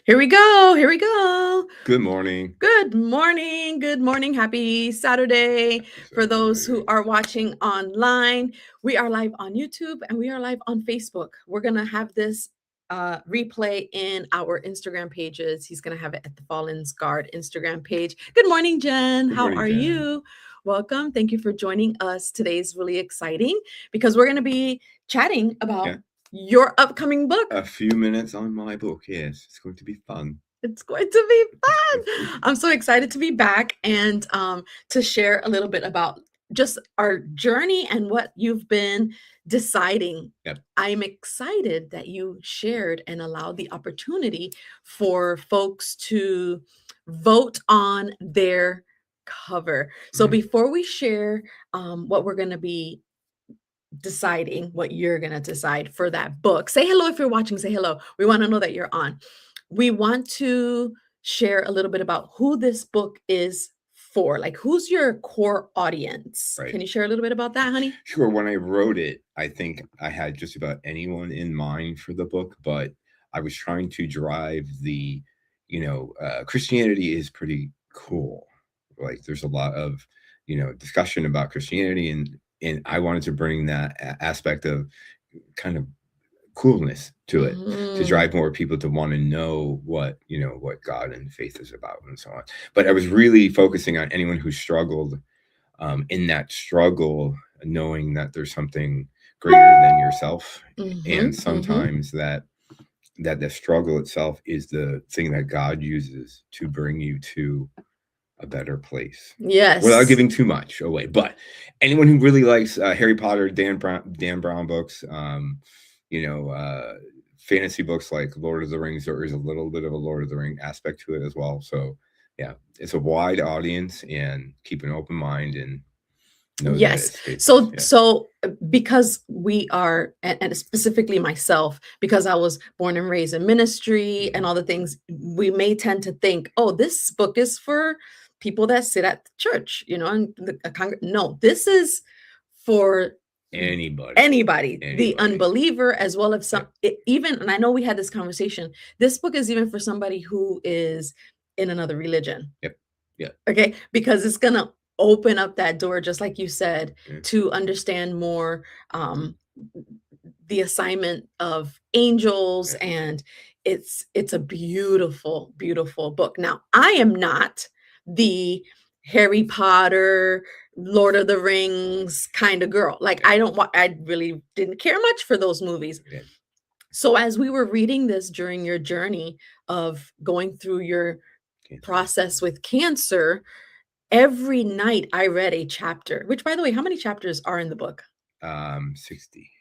Here we go. Here we go. Good morning. Good morning. Good morning. Happy Saturday. Happy For those who Saturday. are watching online, we are live on YouTube and we are live on Facebook. We're going to have this replay in our Instagram pages. He's going to have it at the Fallen Guard Instagram page. Good morning, Jen. Good How morning, are Jen. you? Welcome. Thank you for joining us. Today's really exciting because we're going to be chatting about Yeah. your upcoming book. A few minutes on my book. Yes, it's going to be fun. It's going to be fun. I'm so excited to be back and to share a little bit about just our journey and what you've been deciding. Yep. I'm excited that you shared and allowed the opportunity for folks to vote on their cover. So Mhm. before we share what we're going to be deciding, what you're going to decide for that book, say hello if you're watching, say hello. We want to know that you're on. We want to share a little bit about who this book is for. Like, who's your core audience? Right. Can you share a little bit about that, honey? Sure. When I wrote it, I think I had just about anyone in mind for the book, but I was trying to drive Christianity is pretty cool. Like, there's a lot of, discussion about Christianity, and I wanted to bring that aspect of kind of coolness to it, to drive more people to want to know what God and faith is about and so on. But I was really focusing on anyone who struggled, in that struggle, knowing that there's something greater than yourself, and sometimes that the struggle itself is the thing that God uses to bring you to a better place. Yes. Without giving too much away. But anyone who really likes Harry Potter, Dan Brown books, fantasy books like Lord of the Rings, there is a little bit of a Lord of the Ring aspect to it as well. So yeah, it's a wide audience, and keep an open mind and know that Yes. it's faith-based. So Yeah. so because we are, and specifically myself, because I was born and raised in ministry and all the things, we may tend to think, oh, this book is for people that sit at the church, and no, this is for Anybody. the unbeliever, as well as some even, and I know we had this conversation, this book is even for somebody who is in another religion. Yep. Okay, because it's gonna open up that door, just like you said, Yeah. to understand more the assignment of angels. Yeah. And it's a beautiful, beautiful book. Now, I am not the Harry Potter, Lord of the Rings kind of girl. Like, I really didn't care much for those movies. Yeah. So as we were reading this during your journey of going through your process with cancer, every night I read a chapter, which, by the way, how many chapters are in the book? 60.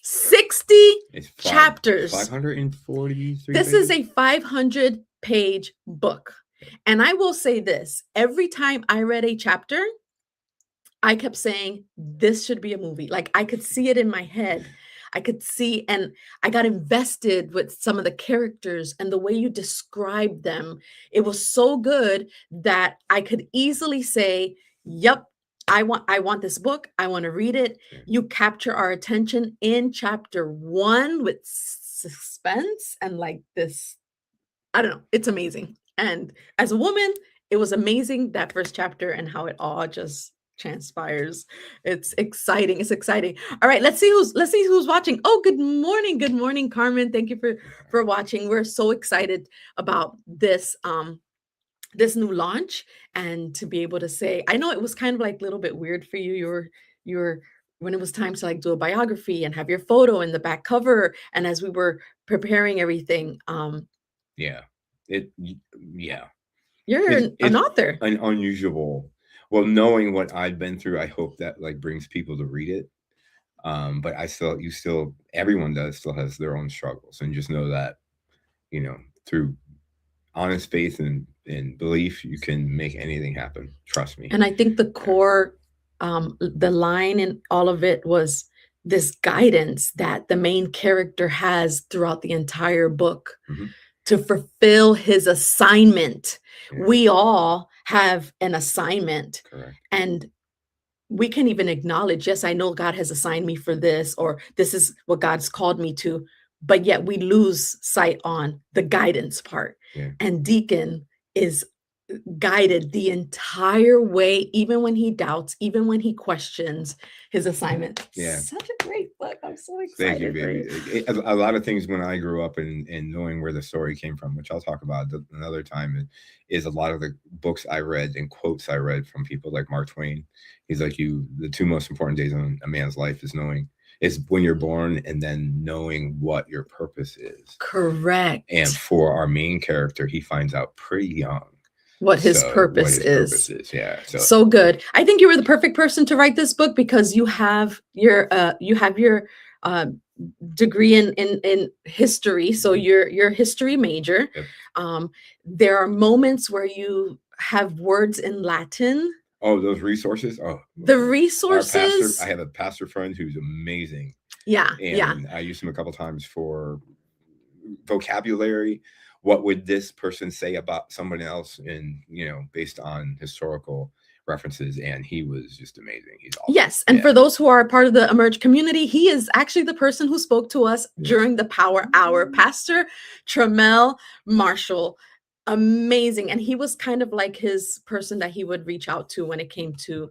60 It's chapters. 543 This is a 500-page book. And I will say this, every time I read a chapter, I kept saying, this should be a movie. Like, I could see it in my head. I could see, and I got invested with some of the characters and the way you described them. It was so good that I could easily say, yep, I want this book. I want to read it. You capture our attention in chapter 1 with suspense and like this. I don't know. It's amazing. And as a woman, it was amazing, that first chapter and how it all just transpires. It's exciting. It's exciting. All right, let's see who's watching. Oh, good morning. Good morning, Carmen. Thank you for watching. We're so excited about this this new launch, and to be able to say, I know it was kind of like a little bit weird for you. You're when it was time to like do a biography and have your photo in the back cover, and as we were preparing everything, yeah. You're an author. An unusual. Well, knowing what I've been through, I hope that like brings people to read it. But everyone still has their own struggles, and just know that, through honest faith and belief, you can make anything happen. Trust me. And I think the core, the line in all of it was this guidance that the main character has throughout the entire book to fulfill his assignment. Yeah. We all have an assignment. Correct. And we can even acknowledge, yes, I know God has assigned me for this, or this is what God's called me to. but yet we lose sight on the guidance part. Yeah. And Deacon is guided the entire way, even when he doubts, even when he questions his assignment. Yeah. Such a great book. I'm so Thank you, excited for baby. you. A lot of things when I grew up and knowing where the story came from, which I'll talk about another time, is a lot of the books I read and quotes I read from people like Mark Twain. He's like, the two most important days in a man's life is when you're born and then knowing what your purpose is. Correct. And for our main character, he finds out pretty young what his purpose is. Yeah. So good. I think you were the perfect person to write this book because you have your degree in history. So you're a history major. Yep. There are moments where you have words in Latin. Oh, those resources. Oh, the resources. I have a pastor friend who's amazing. Yeah. And I used him a couple times for vocabulary. What would this person say about someone else? And, based on historical references. And he was just amazing. He's awesome. Yes. And for those who are part of the Emerge community, he is actually the person who spoke to us during the Power Hour, Pastor Tramel Marshall. Amazing. And he was kind of like his person that he would reach out to when it came to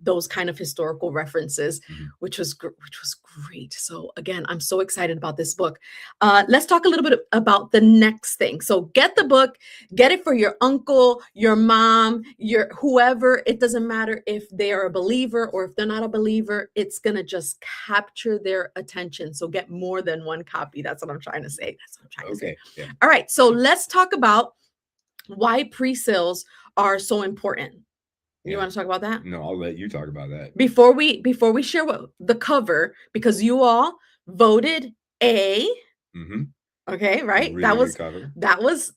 those kind of historical references, which was great. So again, I'm so excited about this book. Let's talk a little bit about the next thing. So get the book, get it for your uncle, your mom, your whoever. It doesn't matter if they are a believer or if they're not a believer, it's going to just capture their attention. So get more than one copy. That's what I'm trying to say. Yeah. All right. So let's talk about why pre-sales are so important. You want to talk about that? No, I'll let you talk about that. Before we share the cover, because you all voted A. Okay, right? Really that was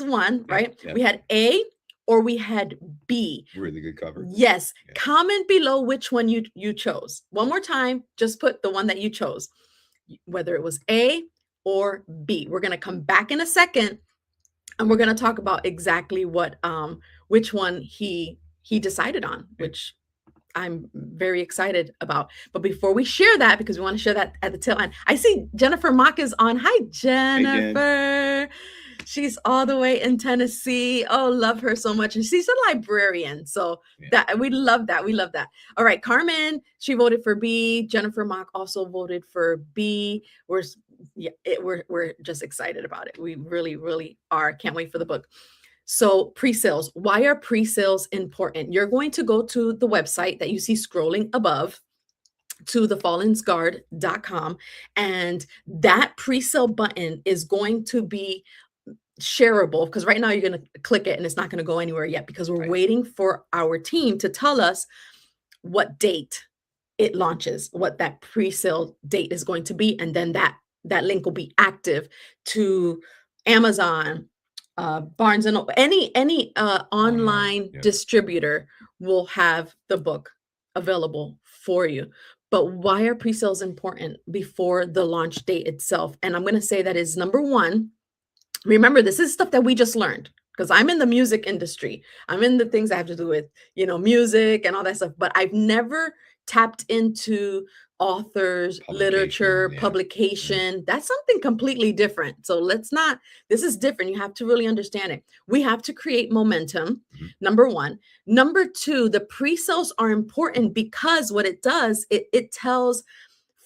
one, right? Yeah. We had A or we had B. Really good cover. Yes. Yeah. Comment below which one you chose. One more time, just put the one that you chose, whether it was A or B. We're going to come back in a second. And we're going to talk about exactly what, which one he decided on, which I'm very excited about. But before we share that, because we want to share that at the tail end, I see Jennifer Mock is on. Hi, Jennifer. Hey, she's all the way in Tennessee. Oh, love her so much. And she's a librarian. So that we love that. We love that. All right. Carmen, she voted for B. Jennifer Mock also voted for B. We're just excited about it. We really, really are. Can't wait for the book. So pre-sales, why are pre-sales important? You're going to go to the website that you see scrolling above, to thefallensguard.com, and that pre-sale button is going to be shareable, because right now you're going to click it and it's not going to go anywhere yet, because we're waiting for our team to tell us what date it launches, what that pre-sale date is going to be, and then that link will be active to Amazon, Barnes and Noble, any online distributor will have the book available for you. But why are pre-sales important before the launch date itself? And I'm going to say that is number one. Remember, this is stuff that we just learned, because I'm in the music industry. I'm in the things that have to do with, music and all that stuff. But I've never tapped into authors, literature, publication. That's something completely different. So this is different. You have to really understand it. We have to create momentum. Number one. Number two, the pre-sales are important because what it does, it tells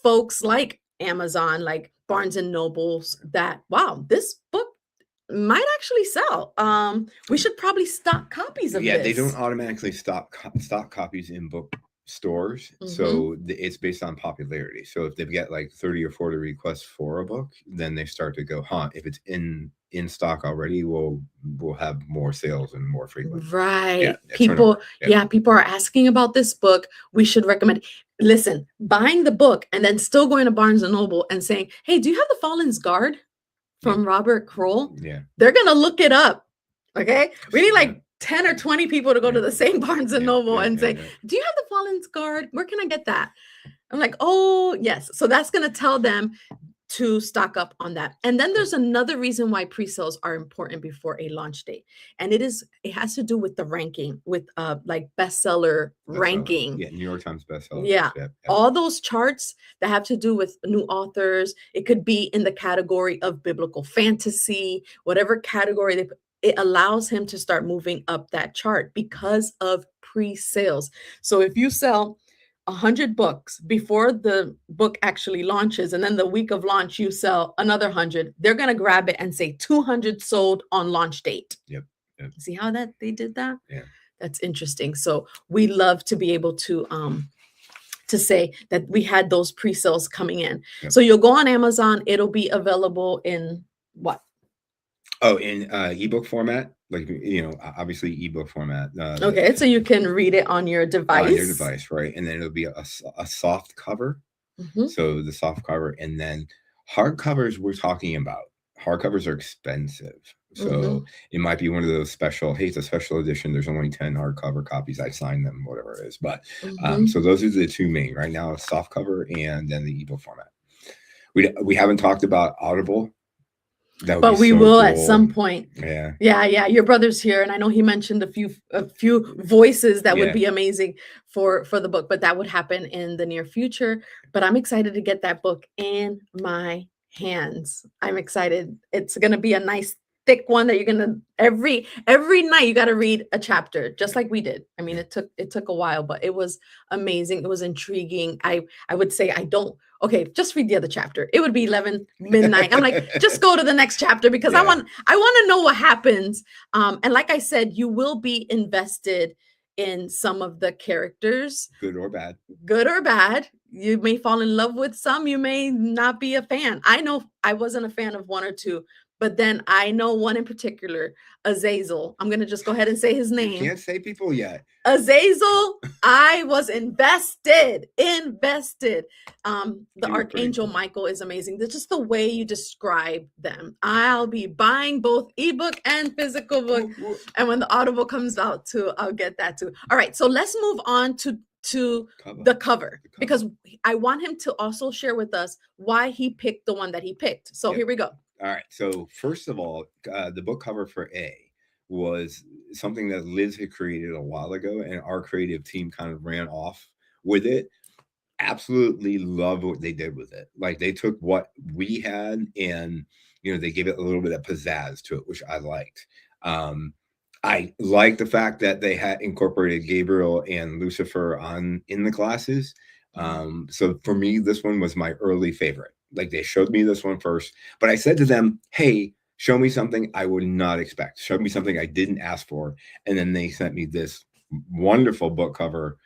folks like Amazon, like Barnes and Nobles, that, wow, this book might actually sell. We should probably stock copies of this. Yeah, they don't automatically stock copies in book stores. So it's based on popularity. So if they've got like 30 or 40 requests for a book, then they start to go, if it's in stock already, we'll have more sales and more frequent. Right. People are asking about this book. We should recommend. Listen, buying the book and then still going to Barnes and Noble and saying, hey, do you have The Fallen's Guard from Robert Kroll? Yeah. They're going to look it up. Okay. We need like 10 or 20 people to go to the same Barnes and Noble and say, do you have The Fallen's Guard? Where can I get that? I'm like, oh, yes. So that's going to tell them to stock up on that. And then there's another reason why pre-sales are important before a launch date. And it has to do with the ranking, with like bestseller ranking. Yeah, New York Times bestseller. Yeah. Yep. All those charts that have to do with new authors, it could be in the category of biblical fantasy, whatever category it allows him to start moving up that chart because of pre-sales. So if you sell 100 books before the book actually launches, and then the week of launch you sell another 100, they're going to grab it and say 200 sold on launch date. Yep. See how that they did that? Yeah. That's interesting. So we love to be able to say that we had those pre-sales coming in. Yep. So you'll go on Amazon, it'll be available in what? Oh, in ebook format, like, obviously ebook format. Okay, so you can read it on your device. On your device, right? And then it'll be a soft cover. Mhm. So the soft cover, and then hardcovers we're talking about. Hardcovers are expensive. So it might be one of those special, hey, it's a special edition. There's only 10 hardcover copies. I sign them, whatever it is. But so those are the two main right now, soft cover and then the ebook format. We haven't talked about Audible. But we will at some point. Yeah. Your brother's here, and I know he mentioned a few voices that would be amazing for the book, but that would happen in the near future. But I'm excited to get that book in my hands. I'm excited. It's gonna be a nice thick one that you're gonna every night you got to read a chapter, just like we did. I mean, it took a while, but it was amazing. It was intriguing. I would say okay, just read the other chapter. It would be 11 midnight. I'm like, just go to the next chapter because I want to know what happens. And like I said, you will be invested in some of the characters. Good or bad. Good or bad. You may fall in love with some. You may not be a fan. I know I wasn't a fan of one or two, but then I know one in particular, Azazel. I'm going to just go ahead and say his name. You can't say people yet. Azazel, I was invested. The Archangel Michael is amazing. That's just the way you describe them. I'll be buying both ebook and physical book. And when the Audible comes out too, I'll get that too. All right, so let's move on to the cover, because I want him to also share with us why he picked the one that he picked. So here we go. All right. So first of all, the book cover for A was something that Liz had created a while ago, and our creative team kind of ran off with it. Absolutely love what they did with it. Like, they took what we had and, they gave it a little bit of pizzazz to it, which I liked. I like the fact that they had incorporated Gabriel and Lucifer in the classes. So for me, this one was my early favorite. Like, they showed me this one first, but I said to them, hey, show me something I would not expect. Show me something I didn't ask for. And then they sent me this wonderful book cover,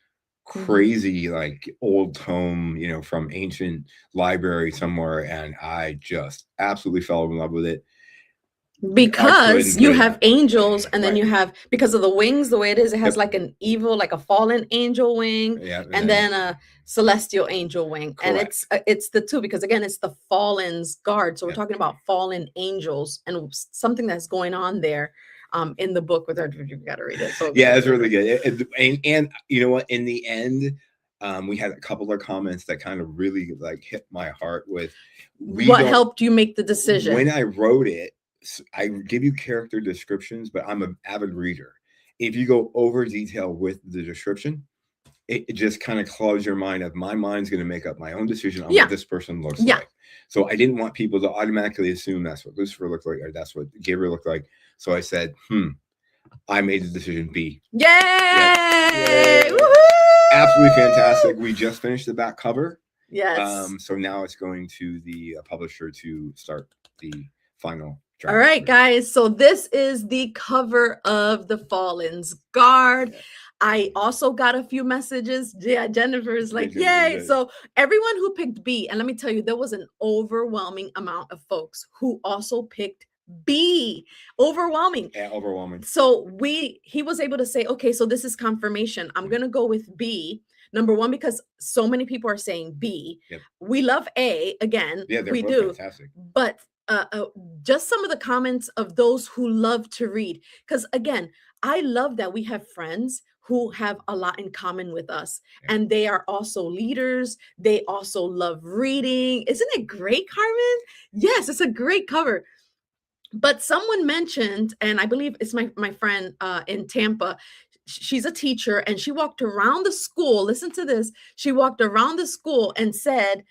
crazy, like old tome, from ancient library somewhere. And I just absolutely fell in love with it. Because you have angels, and then you have, because of the wings, the way it is, it has like an evil, like a fallen angel wing, and then a celestial angel wing. Correct. And it's the two, because again, it's the fallen's guard. So we're talking about fallen angels and something that's going on there in the book. You've got to read it. So yeah, it's really good. And you know what? In the end, we had a couple of comments that kind of really like hit my heart with what helped you make the decision. When I wrote it, I give you character descriptions, but I'm an avid reader. If you go over detail with the description, it just kind of clouds your mind. My mind's going to make up my own decision on what this person looks like. So I didn't want people to automatically assume that's what Lucifer looked like, or that's what Gabriel looked like. So I said, I made the decision B. Yay! Woohoo! Absolutely fantastic. We just finished the back cover. Yes. So now it's going to the publisher to start the final. All right, guys. So this is the cover of The Fallen's Guard. I also got a few messages. Yeah, Jennifer is like, yay. So everyone who picked B, and let me tell you, there was an overwhelming amount of folks who also picked B. Overwhelming. Yeah, overwhelming. So he was able to say, okay, so this is confirmation. I'm going to go with B. Number one, because so many people are saying B. Yep. We love A again. Yeah, they're we both do. Fantastic. But just some of the comments of those who love to read, because again, I love that we have friends who have a lot in common with us, Yeah. and they are also leaders. They also love reading. Isn't it great, Carmen? Yes, it's a great cover. But someone mentioned, and I believe it's my friend in Tampa. She's a teacher, and she walked around the school. Listen to this. She walked around the school and said,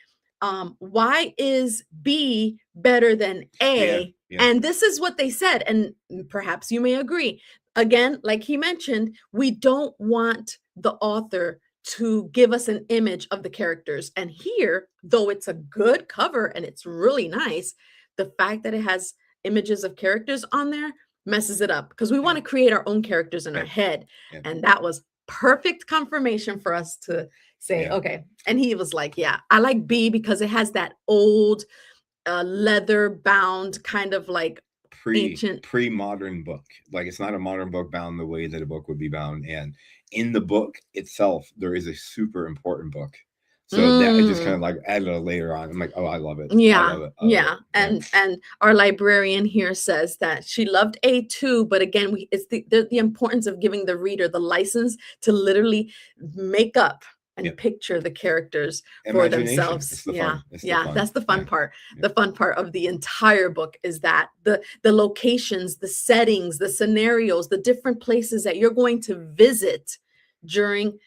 "Why is B better than A?" Yeah. And this is what they said, and perhaps you may agree. Again, like he mentioned, we don't want the author to give us an image of the characters. And here, though it's a good cover and it's really nice, the fact that it has images of characters on there messes it up, because we want to create our own characters in our Right. head. Yeah. And that was perfect confirmation for us to say, Yeah. okay. And he was like, yeah, I like B because it has that old leather bound kind of like ancient pre-modern book. Like, it's not a modern book bound the way that a book would be bound. And in the book itself, there is a super important book. So that it just kind of like added a later on. I'm like, oh, I love it. Yeah. I love it. Yeah. And our librarian here says that she loved A too, but again, it's the importance of giving the reader the license to literally make up and picture the characters for themselves. It's the fun. It's the fun. That's the fun part. The fun part of the entire book is that the locations, the settings, the scenarios, the different places that you're going to visit during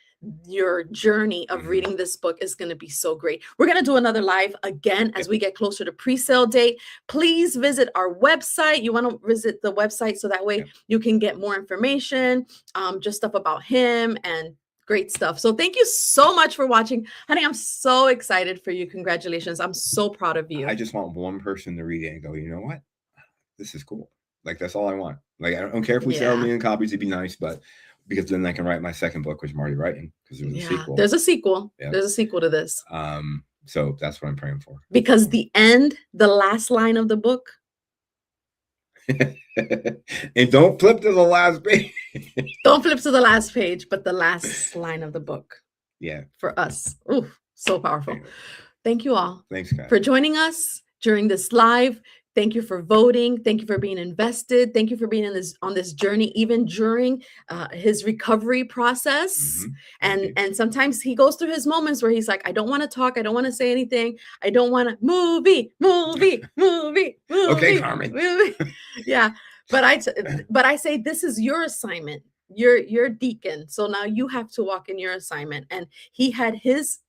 your journey of reading this book is going to be so great. We're going to do another live again as we get closer to pre-sale date. Please visit our website. You want to visit the website so that way you can get more information, just stuff about him and great stuff. So thank you so much for watching. Honey, I'm so excited for you. Congratulations. I'm so proud of you. I just want one person to read it and go, you know what? This is cool. Like, that's all I want. Like, I don't care if we sell 1 million copies, it'd be nice, but because then I can write my second book, which I'm already writing, because there's a sequel. There's a sequel. There's a sequel to this. So that's what I'm praying for. Because the last line of the book. And don't flip to the last page. Don't flip to the last page, but the last line of the book. Yeah. For us. Ooh, so powerful. Anyway. Thank you all. Thanks, guys. For joining us during this live. Thank you for voting. Thank you for being invested. Thank you for being on this journey, even during his recovery process. And sometimes he goes through his moments where he's like, I don't want to talk. I don't want to say anything. I don't want to movie. Okay, Carmen. Yeah. But I say, this is your assignment. You're deacon. So now you have to walk in your assignment. And he had his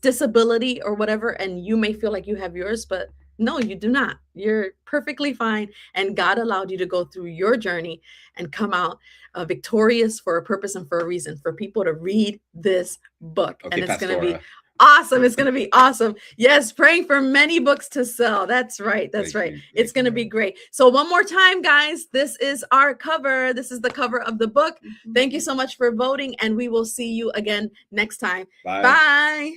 disability or whatever, and you may feel like you have yours, but no, you do not. You're perfectly fine. And God allowed you to go through your journey and come out victorious for a purpose and for a reason, for people to read this book. Okay, and it's going to be awesome. It's going to be awesome. Yes, praying for many books to sell. That's right. That's right. It's going to be great. So one more time, guys, this is our cover. This is the cover of the book. Thank you so much for voting, and we will see you again next time. Bye. Bye.